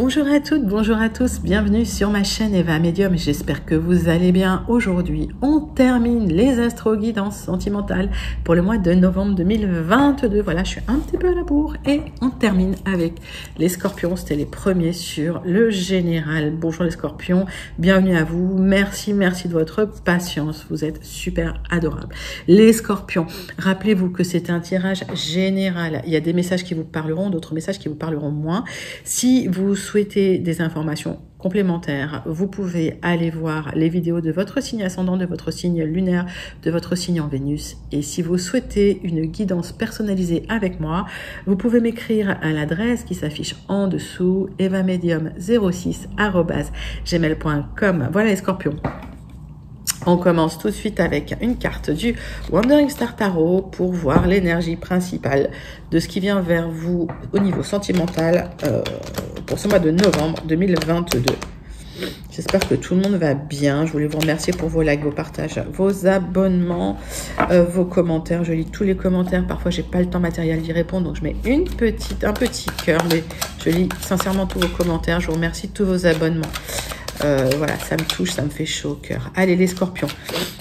Bonjour à toutes, bonjour à tous, bienvenue sur ma chaîne Eva Medium, j'espère que vous allez bien. Aujourd'hui, on termine les astro-guidances sentimentales pour le mois de novembre 2022. Voilà, je suis un petit peu à la bourre et on termine avec les scorpions. C'était les premiers sur le général. Bonjour les scorpions, bienvenue à vous, merci de votre patience, vous êtes super adorables. Les scorpions, rappelez-vous que c'est un tirage général. Il y a des messages qui vous parleront, d'autres messages qui vous parleront moins. Si vous souhaitez des informations complémentaires, vous pouvez aller voir les vidéos de votre signe ascendant, de votre signe lunaire, de votre signe en Vénus. Et si vous souhaitez une guidance personnalisée avec moi, vous pouvez m'écrire à l'adresse qui s'affiche en dessous, evamedium06@gmail.com. Voilà les scorpions. On commence tout de suite avec une carte du Wandering Star Tarot pour voir l'énergie principale de ce qui vient vers vous au niveau sentimental pour ce mois de novembre 2022. J'espère que tout le monde va bien. Je voulais vous remercier pour vos likes, vos partages, vos abonnements, vos commentaires. Je lis tous les commentaires. Parfois, j'ai pas le temps matériel d'y répondre, donc je mets un petit cœur, mais je lis sincèrement tous vos commentaires. Je vous remercie de tous vos abonnements. Voilà, ça me touche, ça me fait chaud au cœur. Allez, les scorpions,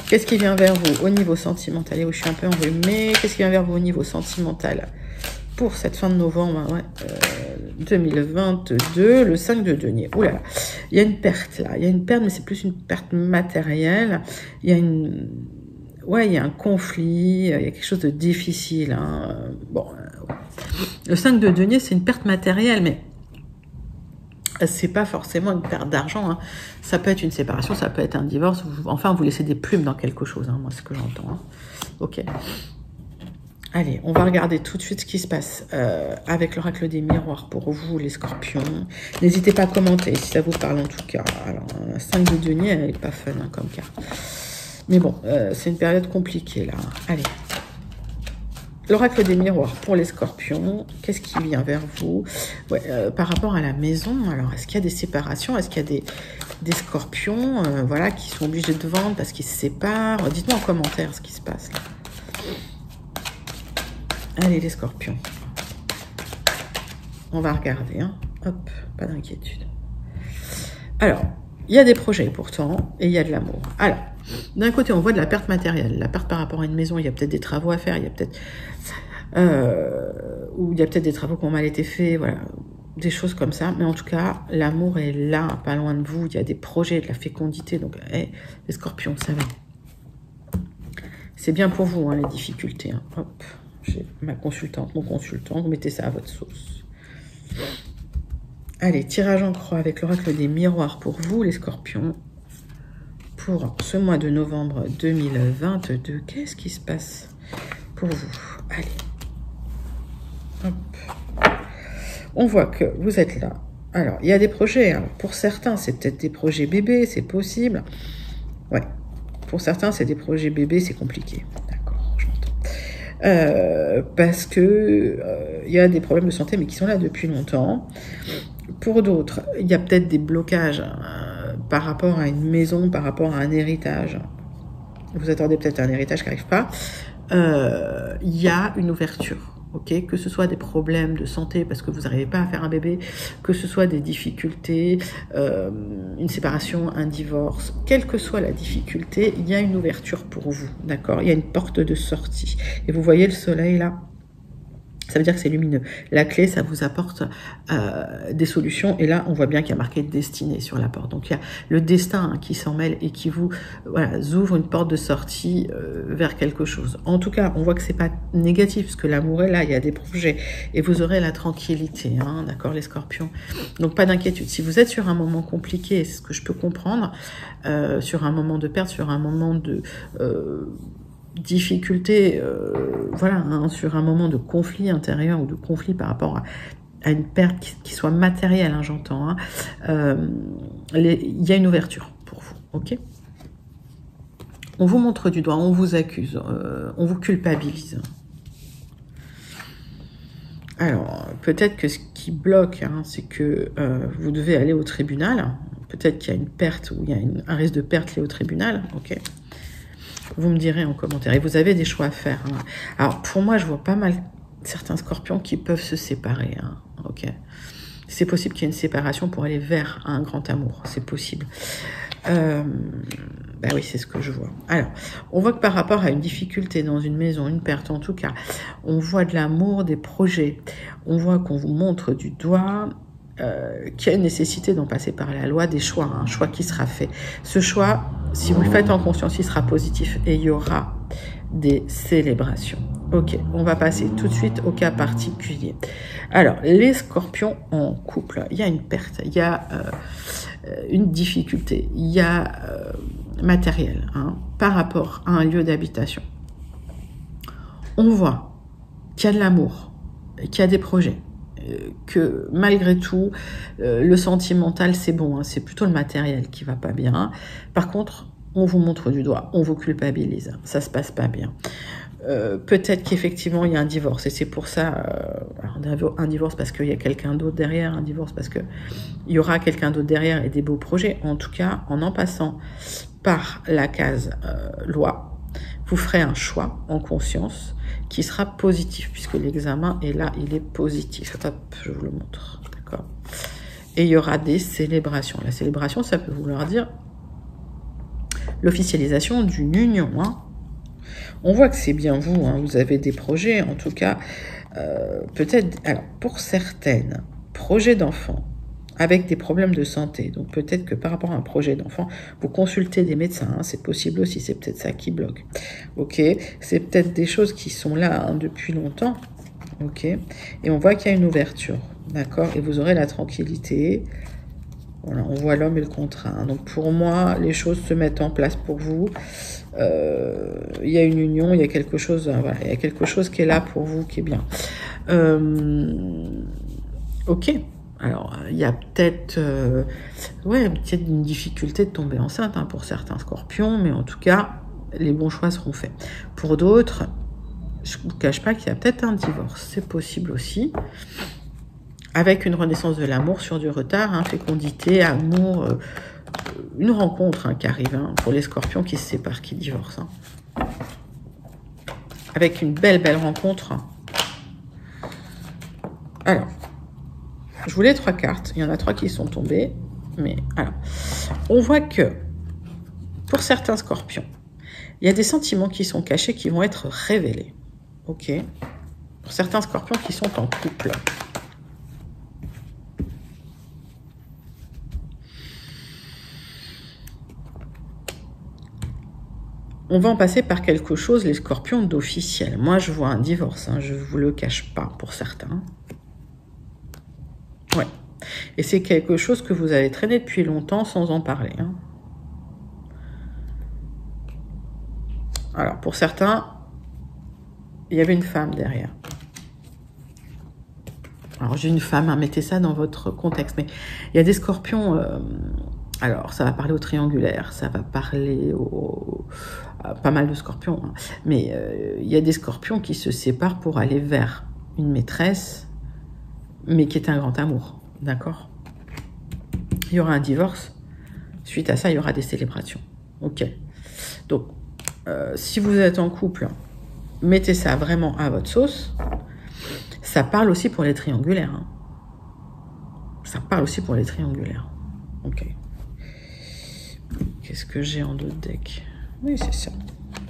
qu'est-ce qui vient vers vous au niveau sentimental? Allez, je suis un peu enrhumée. Qu'est-ce qui vient vers vous au niveau sentimental pour cette fin de novembre 2022, le 5 de denier? Ouh là là, il y a une perte là. Il y a une perte, mais c'est plus une perte matérielle. Il y a il y a un conflit, il y a quelque chose de difficile. Hein. Bon, le 5 de denier, c'est une perte matérielle, mais c'est pas forcément une perte d'argent, hein. Ça peut être une séparation, ça peut être un divorce, enfin vous laissez des plumes dans quelque chose, hein, moi c'est ce que j'entends. Hein. Ok. Allez, on va regarder tout de suite ce qui se passe avec l'oracle des miroirs pour vous les scorpions. N'hésitez pas à commenter si ça vous parle en tout cas. Alors, 5 de denier, elle est pas fun hein, comme carte. Mais bon, c'est une période compliquée là. Allez. L'oracle des miroirs pour les scorpions, qu'est-ce qui vient vers vous? Par rapport à la maison, alors est-ce qu'il y a des séparations? Est-ce qu'il y a des scorpions voilà, qui sont obligés de vendre parce qu'ils se séparent? Dites-moi en commentaire ce qui se passe là. Allez les scorpions. On va regarder. Hein. Hop, pas d'inquiétude. Alors, il y a des projets pourtant et il y a de l'amour. Alors, d'un côté, on voit de la perte matérielle. La perte par rapport à une maison, il y a peut-être des travaux à faire, il y a peut-être ou il y a peut-être des travaux qui ont mal été faits, voilà, des choses comme ça. Mais en tout cas, l'amour est là, pas loin de vous. Il y a des projets, de la fécondité. Donc, les scorpions, ça va. C'est bien pour vous, hein, les difficultés. Hein. Hop, j'ai ma consultante, mon consultant. Vous mettez ça à votre sauce. Allez, tirage en croix avec l'oracle des miroirs pour vous, les scorpions. Pour ce mois de novembre 2022, qu'est-ce qui se passe pour vous? Allez. Hop. On voit que vous êtes là. Alors, il y a des projets. Alors, pour certains, c'est peut-être des projets bébés, c'est possible. Ouais. Pour certains, c'est des projets bébés, c'est compliqué. D'accord, j'entends. Parce que il y a des problèmes de santé, mais qui sont là depuis longtemps. Pour d'autres, il y a peut-être des blocages par rapport à une maison, par rapport à un héritage. Vous attendez peut-être un héritage qui n'arrive pas. Il y a une ouverture. Okay, que ce soit des problèmes de santé parce que vous n'arrivez pas à faire un bébé, que ce soit des difficultés, une séparation, un divorce, quelle que soit la difficulté, il y a une ouverture pour vous, d'accord? Il y a une porte de sortie. Et vous voyez le soleil là? Ça veut dire que c'est lumineux. La clé, ça vous apporte des solutions. Et là, on voit bien qu'il y a marqué destinée sur la porte. Donc, il y a le destin qui s'en mêle et qui vous ouvre une porte de sortie vers quelque chose. En tout cas, on voit que c'est pas négatif parce que l'amour est là. Il y a des projets et vous aurez la tranquillité. Hein, d'accord, les scorpions. Donc, pas d'inquiétude. Si vous êtes sur un moment compliqué, c'est ce que je peux comprendre, sur un moment de perte, sur un moment de... difficulté, voilà, hein, sur un moment de conflit intérieur ou de conflit par rapport à une perte qui soit matérielle, hein, j'entends. Hein, il y a une ouverture pour vous, ok? On vous montre du doigt, on vous accuse, on vous culpabilise. Alors, peut-être que ce qui bloque, hein, c'est que vous devez aller au tribunal. Peut-être qu'il y a une perte ou il y a un risque de perte lié au tribunal, ok? Vous me direz en commentaire. Et vous avez des choix à faire. Hein. Alors, pour moi, je vois pas mal certains scorpions qui peuvent se séparer. Hein. Ok. c'est possible qu'il y ait une séparation pour aller vers un grand amour. C'est possible. Ben oui, c'est ce que je vois. Alors, on voit que par rapport à une difficulté dans une maison, une perte en tout cas, on voit de l'amour, des projets. On voit qu'on vous montre du doigt qu'il y a une nécessité d'en passer par la loi, des choix, un choix qui sera fait. Ce choix, si vous le faites en conscience, il sera positif et il y aura des célébrations. Ok, on va passer tout de suite au cas particulier. Alors, les scorpions en couple, il y a une perte, il y a une difficulté, il y a matériel par rapport à un lieu d'habitation. On voit qu'il y a de l'amour, qu'il y a des projets, que malgré tout, le sentimental c'est bon, c'est plutôt le matériel qui va pas bien. Par contre, on vous montre du doigt, on vous culpabilise, ça se passe pas bien. Peut-être qu'effectivement il y a un divorce et c'est pour ça un divorce parce qu'il y a quelqu'un d'autre derrière, un divorce parce que il y aura quelqu'un d'autre derrière et des beaux projets. En tout cas, en passant par la case loi, vous ferez un choix en conscience qui sera positif puisque l'examen est là, il est positif. Hop, je vous le montre, d'accord. Et il y aura des célébrations. La célébration, ça peut vouloir dire l'officialisation d'une union. On voit que c'est bien vous, vous avez des projets, en tout cas, peut-être, alors pour certaines, projets d'enfants avec des problèmes de santé, donc peut-être que par rapport à un projet d'enfant, vous consultez des médecins, c'est possible aussi, c'est peut-être ça qui bloque, ok, c'est peut-être des choses qui sont là depuis longtemps, ok, et on voit qu'il y a une ouverture, d'accord, et vous aurez la tranquillité. Voilà, on voit l'homme et le contrat. Donc pour moi, les choses se mettent en place pour vous. Il y a une union, il y a quelque chose, voilà, il y a quelque chose qui est là pour vous, qui est bien. Ok. Alors il y a peut-être, peut-être une difficulté de tomber enceinte pour certains scorpions, mais en tout cas, les bons choix seront faits. Pour d'autres, je ne vous cache pas qu'il y a peut-être un divorce, c'est possible aussi. Avec une renaissance de l'amour sur du retard, fécondité, amour, une rencontre qui arrive pour les scorpions qui se séparent, qui divorcent. Avec une belle rencontre. Alors, je voulais 3 cartes, il y en a 3 qui sont tombées, mais alors, on voit que pour certains scorpions, il y a des sentiments qui sont cachés qui vont être révélés. Ok. Pour certains scorpions qui sont en couple. On va en passer par quelque chose, les scorpions, d'officiel. Moi, je vois un divorce, je ne vous le cache pas pour certains. Ouais. Et c'est quelque chose que vous avez traîné depuis longtemps sans en parler. Alors, pour certains, il y avait une femme derrière. Alors, j'ai une femme, mettez ça dans votre contexte. Mais il y a des scorpions... alors, ça va parler au triangulaire, ça va parler à pas mal de scorpions. Mais il y a des scorpions qui se séparent pour aller vers une maîtresse, mais qui est un grand amour. D'accord? Il y aura un divorce. Suite à ça, il y aura des célébrations. Ok. Donc, si vous êtes en couple, mettez ça vraiment à votre sauce. Ça parle aussi pour les triangulaires. Ça parle aussi pour les triangulaires. Ok. Qu'est-ce que j'ai en d'autres decks? Oui, c'est ça.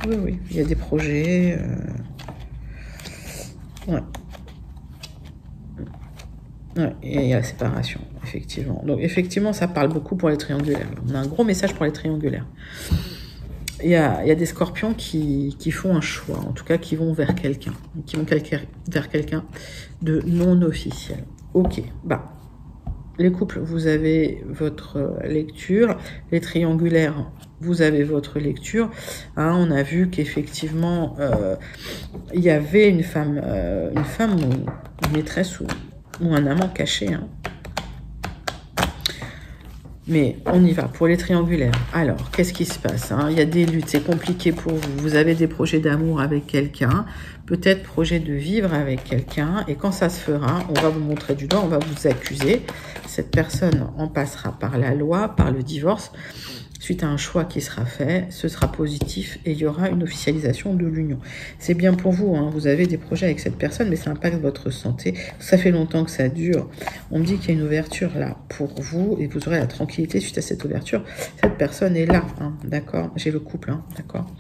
Oui. Il y a des projets. Ouais. Et il y a la séparation, effectivement. Donc, effectivement, ça parle beaucoup pour les triangulaires. On a un gros message pour les triangulaires. Il y a des scorpions qui font un choix, en tout cas, qui vont vers quelqu'un. Qui vont vers quelqu'un de non officiel. Ok, les couples, vous avez votre lecture. Les triangulaires, vous avez votre lecture. On a vu qu'effectivement, il y avait une femme ou une maîtresse ou un amant caché. Mais on y va pour les triangulaires. Alors, qu'est-ce qui se passe? Il y a des luttes, c'est compliqué pour vous. Vous avez des projets d'amour avec quelqu'un, peut-être projet de vivre avec quelqu'un. Et quand ça se fera, on va vous montrer du doigt, on va vous accuser. Cette personne en passera par la loi, par le divorce. suite à un choix qui sera fait, ce sera positif et il y aura une officialisation de l'union. C'est bien pour vous, hein, vous avez des projets avec cette personne, mais ça impacte votre santé. Ça fait longtemps que ça dure. On me dit qu'il y a une ouverture là pour vous et vous aurez la tranquillité suite à cette ouverture. Cette personne est là, hein, d'accord? J'ai le couple, hein, d'accord?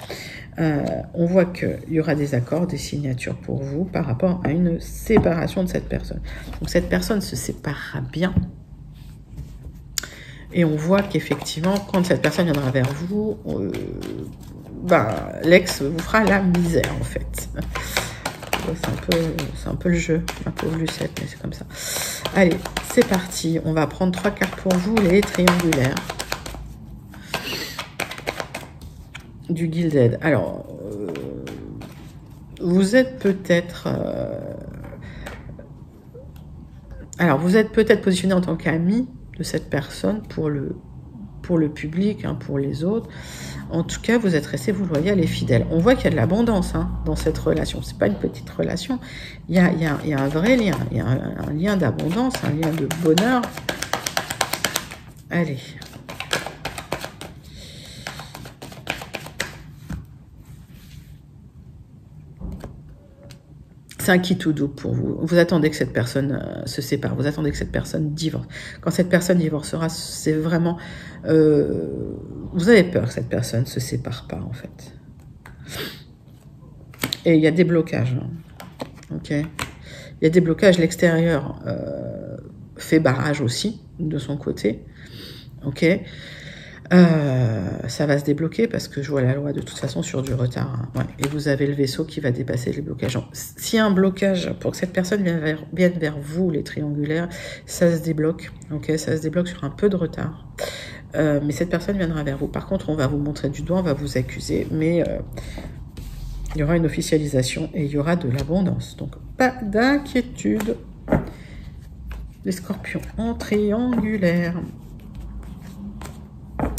On voit qu'il y aura des accords, des signatures pour vous par rapport à une séparation de cette personne. Donc cette personne se séparera bien. Et on voit qu'effectivement, quand cette personne viendra vers vous, l'ex vous fera la misère, en fait. C'est un peu le jeu, ma pauvre Lucette, mais c'est comme ça. Allez, c'est parti. On va prendre 3 cartes pour vous, les triangulaires. Du Gilded. Alors, vous êtes peut-être... vous êtes peut-être positionné en tant qu'ami de cette personne pour le public, hein, pour les autres. En tout cas, vous êtes resté vous loyal et fidèle. On voit qu'il y a de l'abondance, hein, dans cette relation. C'est pas une petite relation. Il y a un vrai lien. Il y a un lien d'abondance, un lien de bonheur. Allez. C'est un qui tout double pour vous. Vous attendez que cette personne se sépare. Vous attendez que cette personne divorce. Quand cette personne divorcera, c'est vraiment... vous avez peur que cette personne ne se sépare pas, en fait. Et il y a des blocages. Hein. Ok. Il y a des blocages. L'extérieur fait barrage aussi, de son côté. Ok. Ça va se débloquer parce que je vois la loi de toute façon sur du retard. Hein. Ouais. Et vous avez le vaisseau qui va dépasser les blocages. S'il y a un blocage pour que cette personne vienne vers vous, les triangulaires, ça se débloque. Ok, ça se débloque sur un peu de retard. Mais cette personne viendra vers vous. Par contre, on va vous montrer du doigt, on va vous accuser. Mais il y aura une officialisation et il y aura de l'abondance. Donc, pas d'inquiétude. Les scorpions en triangulaire.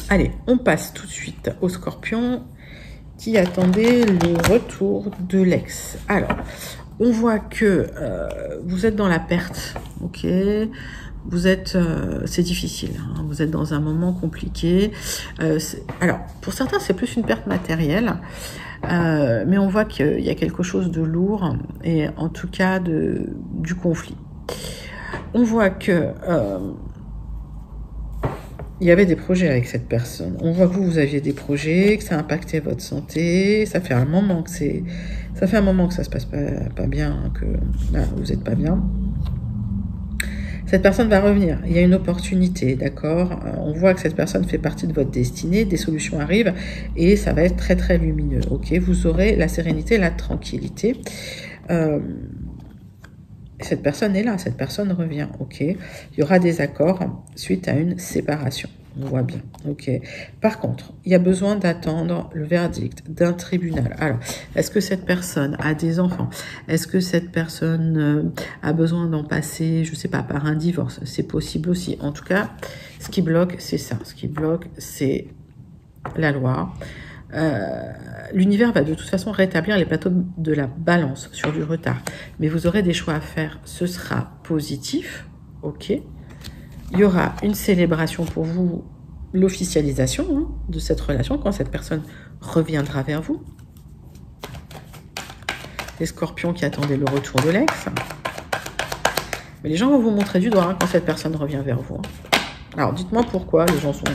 Allez, on passe tout de suite aux scorpions qui attendaient le retour de l'ex. Alors, on voit que vous êtes dans la perte, ok? Vous êtes, c'est difficile, hein, vous êtes dans un moment compliqué. Alors, pour certains, c'est plus une perte matérielle, mais on voit qu'il y a quelque chose de lourd, et en tout cas du conflit. On voit que... il y avait des projets avec cette personne. On voit que vous aviez des projets, que ça impactait votre santé. Ça fait un moment que ça se passe pas bien, que là, vous n'êtes pas bien. Cette personne va revenir. Il y a une opportunité, d'accord? On voit que cette personne fait partie de votre destinée. Des solutions arrivent et ça va être très très lumineux. Ok, vous aurez la sérénité, la tranquillité. Cette personne est là, cette personne revient, ok. Il y aura des accords suite à une séparation, on voit bien, ok. Par contre, il y a besoin d'attendre le verdict d'un tribunal. Alors, est-ce que cette personne a des enfants? Est-ce que cette personne a besoin d'en passer, je sais pas, par un divorce? C'est possible aussi. En tout cas, ce qui bloque, c'est ça. Ce qui bloque, c'est la loi. L'univers va de toute façon rétablir les plateaux de la balance sur du retard. Mais vous aurez des choix à faire. Ce sera positif, ok. Il y aura une célébration pour vous, l'officialisation, hein, de cette relation quand cette personne reviendra vers vous. Les scorpions qui attendaient le retour de l'ex. Mais les gens vont vous montrer du doigt, hein, quand cette personne revient vers vous. Alors dites-moi pourquoi les gens sont...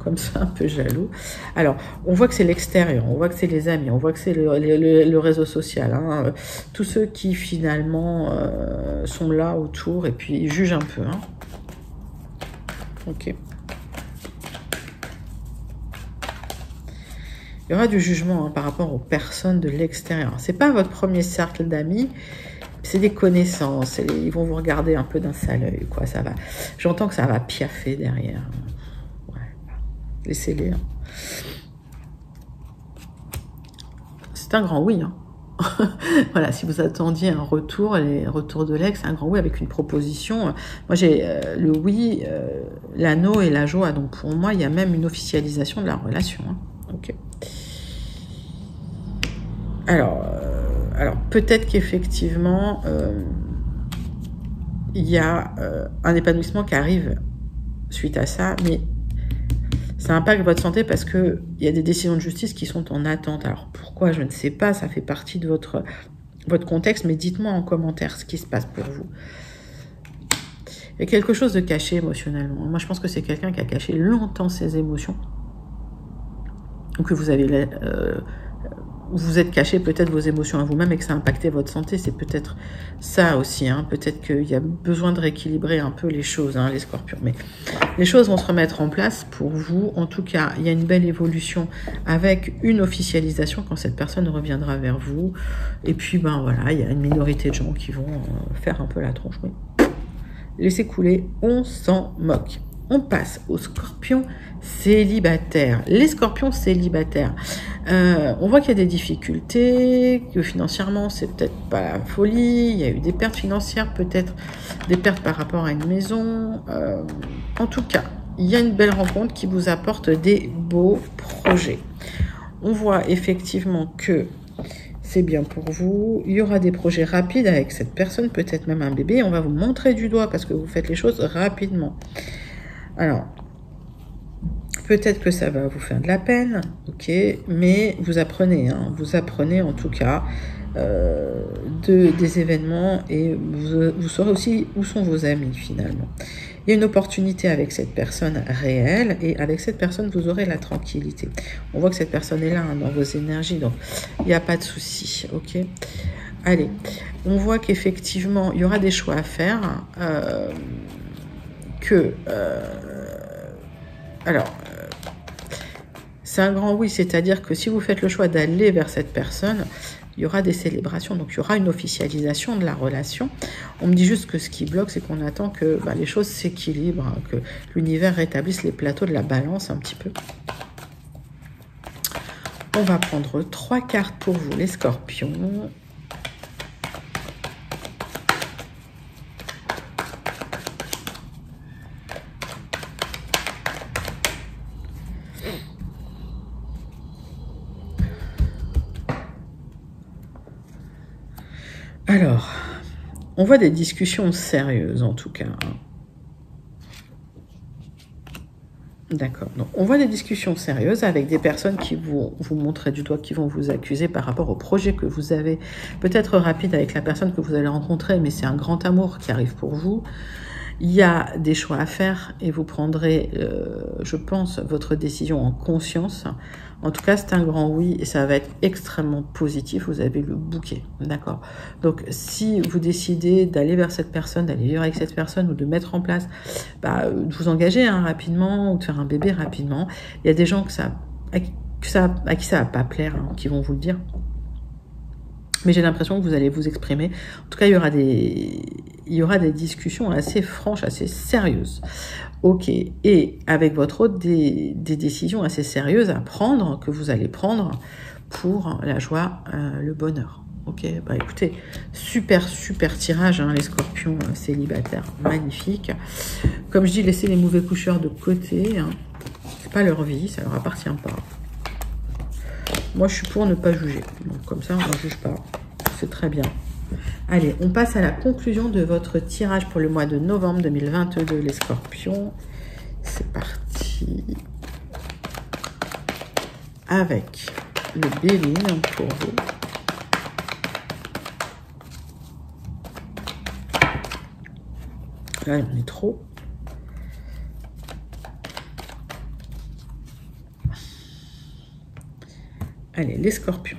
comme ça, un peu jaloux. Alors, on voit que c'est l'extérieur, on voit que c'est les amis, on voit que c'est le réseau social. Hein. Tous ceux qui, finalement, sont là autour et puis jugent un peu. Hein. Ok. Il y aura du jugement, hein, par rapport aux personnes de l'extérieur. C'est pas votre premier cercle d'amis, c'est des connaissances. Ils vont vous regarder un peu d'un sale œil, quoi. Ça va. J'entends que ça va piaffer derrière. Laissez-les. Hein. C'est un grand oui. Hein. Voilà, si vous attendiez un retour, les retours de l'ex, c'est un grand oui avec une proposition. Moi, j'ai le oui, l'anneau et la joie. Donc, pour moi, il y a même une officialisation de la relation. Hein. Ok. Alors peut-être qu'effectivement, il y a un épanouissement qui arrive suite à ça, mais Ça impacte votre santé parce qu'il y a des décisions de justice qui sont en attente. Alors pourquoi, je ne sais pas, ça fait partie de votre contexte, mais dites-moi en commentaire ce qui se passe pour vous. Il y a quelque chose de caché émotionnellement. Moi, je pense que c'est quelqu'un qui a caché longtemps ses émotions. Ou que vous avez... vous êtes caché peut-être vos émotions à vous-même et que ça a impacté votre santé. C'est peut-être ça aussi. Hein. Peut-être qu'il y a besoin de rééquilibrer un peu les choses, hein, les scorpions. Mais les choses vont se remettre en place pour vous. En tout cas, il y a une belle évolution avec une officialisation quand cette personne reviendra vers vous. Et puis, ben voilà, il y a une minorité de gens qui vont faire un peu la tronche. Oui. Laissez couler, on s'en moque. On passe aux scorpions célibataires. Les scorpions célibataires, on voit qu'il y a des difficultés, que financièrement, c'est peut-être pas la folie. Il y a eu des pertes financières, peut-être des pertes par rapport à une maison. En tout cas, il y a une belle rencontre qui vous apporte des beaux projets. On voit effectivement que c'est bien pour vous. Il y aura des projets rapides avec cette personne, peut-être même un bébé. On va vous montrer du doigt parce que vous faites les choses rapidement. Alors, peut-être que ça va vous faire de la peine, ok, mais vous apprenez, hein, vous apprenez en tout cas des événements et vous saurez aussi où sont vos amis finalement. Il y a une opportunité avec cette personne réelle et avec cette personne, vous aurez la tranquillité. On voit que cette personne est là hein, dans vos énergies, donc il n'y a pas de souci, ok. Allez, on voit qu'effectivement, il y aura des choix à faire, c'est un grand oui, c'est-à-dire que si vous faites le choix d'aller vers cette personne, il y aura des célébrations, donc il y aura une officialisation de la relation. On me dit juste que ce qui bloque, c'est qu'on attend que les choses s'équilibrent, hein, que l'univers rétablisse les plateaux de la balance un petit peu. On va prendre 3 cartes pour vous, les scorpions. Alors, on voit des discussions sérieuses en tout cas. D'accord. Donc, on voit des discussions sérieuses avec des personnes qui vont vous montrer du doigt, qui vont vous accuser par rapport au projet que vous avez. Peut-être rapide avec la personne que vous allez rencontrer, mais c'est un grand amour qui arrive pour vous. Il y a des choix à faire et vous prendrez, je pense, votre décision en conscience. En tout cas, c'est un grand oui et ça va être extrêmement positif. Vous avez le bouquet, d'accord? Donc, si vous décidez d'aller vers cette personne, d'aller vivre avec cette personne ou de mettre en place, de vous engager hein, rapidement ou de faire un bébé rapidement, il y a des gens à qui ça va pas plaire, hein, qui vont vous le dire. Mais j'ai l'impression que vous allez vous exprimer. En tout cas, il y aura des discussions assez franches, assez sérieuses. Ok. Et avec votre hôte, des décisions assez sérieuses à prendre, que vous allez prendre pour la joie, le bonheur. Ok. Écoutez, super tirage, hein, les scorpions célibataires. Magnifique. Comme je dis, laissez les mauvais coucheurs de côté. Hein. C'est pas leur vie, ça leur appartient pas. Moi, je suis pour ne pas juger. Donc, comme ça, on ne juge pas. C'est très bien. Allez, on passe à la conclusion de votre tirage pour le mois de novembre 2022, les scorpions. C'est parti. Avec le Béline pour vous. Là, on est trop. Allez, les scorpions.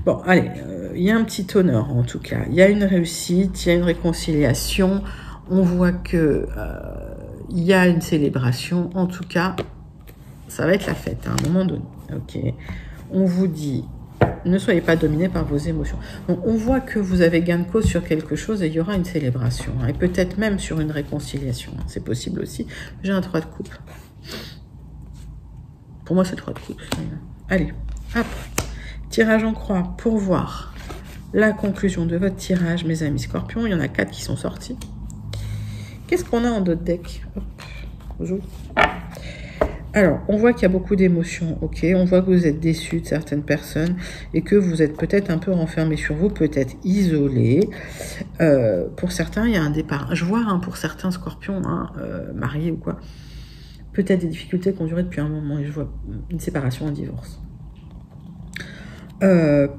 Bon, allez, il y a un petit honneur en tout cas. Il y a une réussite, il y a une réconciliation. On voit que il y a une célébration. En tout cas, ça va être la fête hein, à un moment donné. Ok. On vous dit, ne soyez pas dominé par vos émotions. Donc, on voit que vous avez gain de cause sur quelque chose et il y aura une célébration. Hein, et peut-être même sur une réconciliation. Hein, c'est possible aussi. J'ai un 3 de coupe. Pour moi, c'est 3 de coupe. Allez, hop. Tirage en croix pour voir la conclusion de votre tirage, mes amis scorpions. Il y en a 4 qui sont sortis. Qu'est-ce qu'on a en d'autres decks? Alors, on voit qu'il y a beaucoup d'émotions, ok. On voit que vous êtes déçus de certaines personnes et que vous êtes peut-être un peu renfermé sur vous, peut-être isolé. Pour certains, il y a un départ. Je vois hein, pour certains scorpions, hein, mariés ou quoi, peut-être des difficultés qui ont duré depuis un moment, et je vois une séparation, un divorce.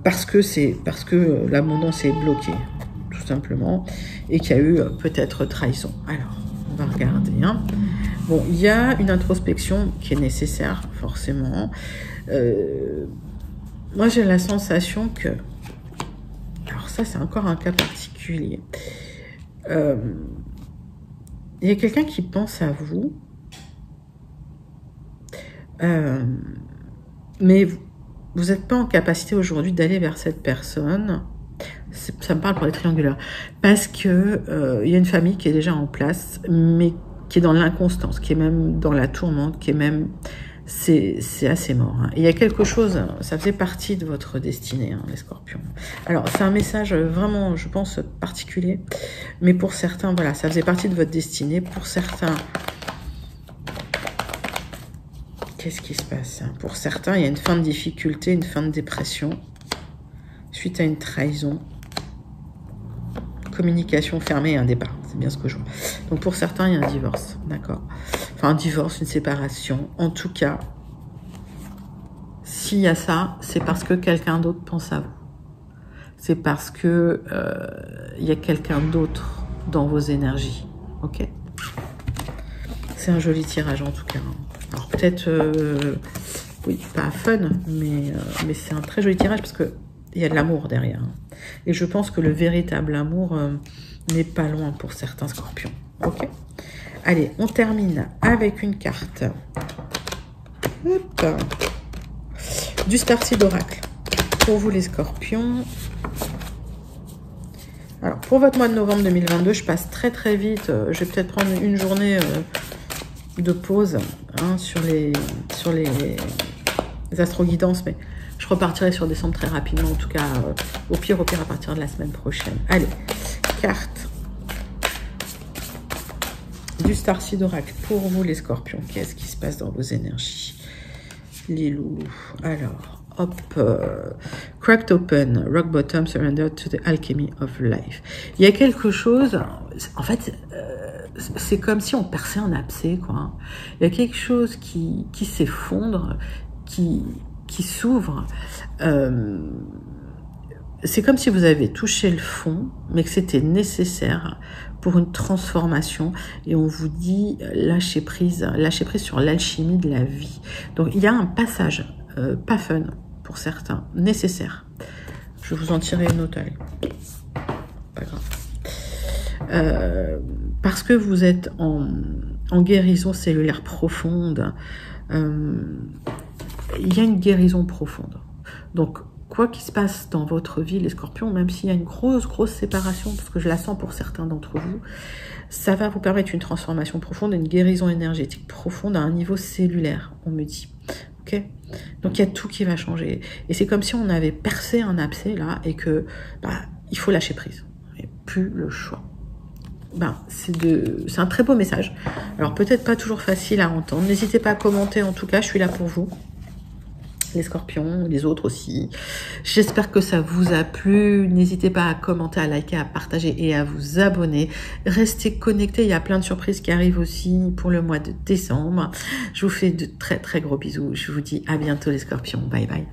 Parce que l'abondance est bloquée, tout simplement, et qu'il y a eu peut-être trahison. Alors, on va regarder. Hein. Bon, il y a une introspection qui est nécessaire, forcément. Moi, j'ai la sensation que... Alors ça, c'est encore un cas particulier. Il y a quelqu'un qui pense à vous, mais vous n'êtes pas en capacité aujourd'hui d'aller vers cette personne. Ça me parle pour les triangulaires. Parce que il y a une famille qui est déjà en place, mais qui est dans l'inconstance, qui est même dans la tourmente, qui est même... C'est assez mort. Hein. Il y a quelque chose, ça faisait partie de votre destinée, hein, les scorpions. Alors, c'est un message vraiment, je pense, particulier. Mais pour certains, voilà, ça faisait partie de votre destinée. Pour certains... Qu'est-ce qui se passe? Pour certains, il y a une fin de difficulté, une fin de dépression, suite à une trahison, communication fermée et un départ. C'est bien ce que je vois. Donc pour certains, il y a un divorce, d'accord? Enfin, un divorce, une séparation. En tout cas, s'il y a ça, c'est parce que quelqu'un d'autre pense à vous. C'est parce que il y a quelqu'un d'autre dans vos énergies, ok? C'est un joli tirage en tout cas. Alors peut-être, oui, pas fun, mais c'est un très joli tirage parce que il y a de l'amour derrière. Et je pense que le véritable amour n'est pas loin pour certains scorpions. Ok? Allez, on termine avec une carte. Hop. Du Starseed Oracle. Pour vous les scorpions. Alors, pour votre mois de novembre 2022, je passe très très vite. Je vais peut-être prendre une journée de pause hein, sur les astro-guidances, mais je repartirai sur décembre très rapidement, en tout cas, au pire à partir de la semaine prochaine. Allez, carte du Starseed Oracle pour vous les scorpions. Qu'est-ce qui se passe dans vos énergies? Les loulous. Alors, hop, cracked open, rock bottom, surrender to the alchemy of life. Il y a quelque chose, en fait, c'est comme si on perçait un abcès, quoi. Il y a quelque chose qui s'effondre, qui s'ouvre. C'est comme si vous avez touché le fond, mais que c'était nécessaire pour une transformation. Et on vous dit lâcher prise sur l'alchimie de la vie. Donc il y a un passage, pas fun pour certains, nécessaire. Je vais vous en tirer une autre, allez. Pas grave. Parce que vous êtes en guérison cellulaire profonde, il y a une guérison profonde. Donc, quoi qu'il se passe dans votre vie, les scorpions, même s'il y a une grosse séparation, parce que je la sens pour certains d'entre vous, ça va vous permettre une transformation profonde, une guérison énergétique profonde à un niveau cellulaire, on me dit. Ok? Donc, il y a tout qui va changer. Et c'est comme si on avait percé un abcès, là, et que il faut lâcher prise. Il n'y a plus le choix. C'est un très beau message. Alors, peut-être pas toujours facile à entendre. N'hésitez pas à commenter, en tout cas, je suis là pour vous. Les scorpions, les autres aussi. J'espère que ça vous a plu. N'hésitez pas à commenter, à liker, à partager et à vous abonner. Restez connectés, il y a plein de surprises qui arrivent aussi pour le mois de décembre. Je vous fais de très gros bisous. Je vous dis à bientôt les scorpions. Bye bye.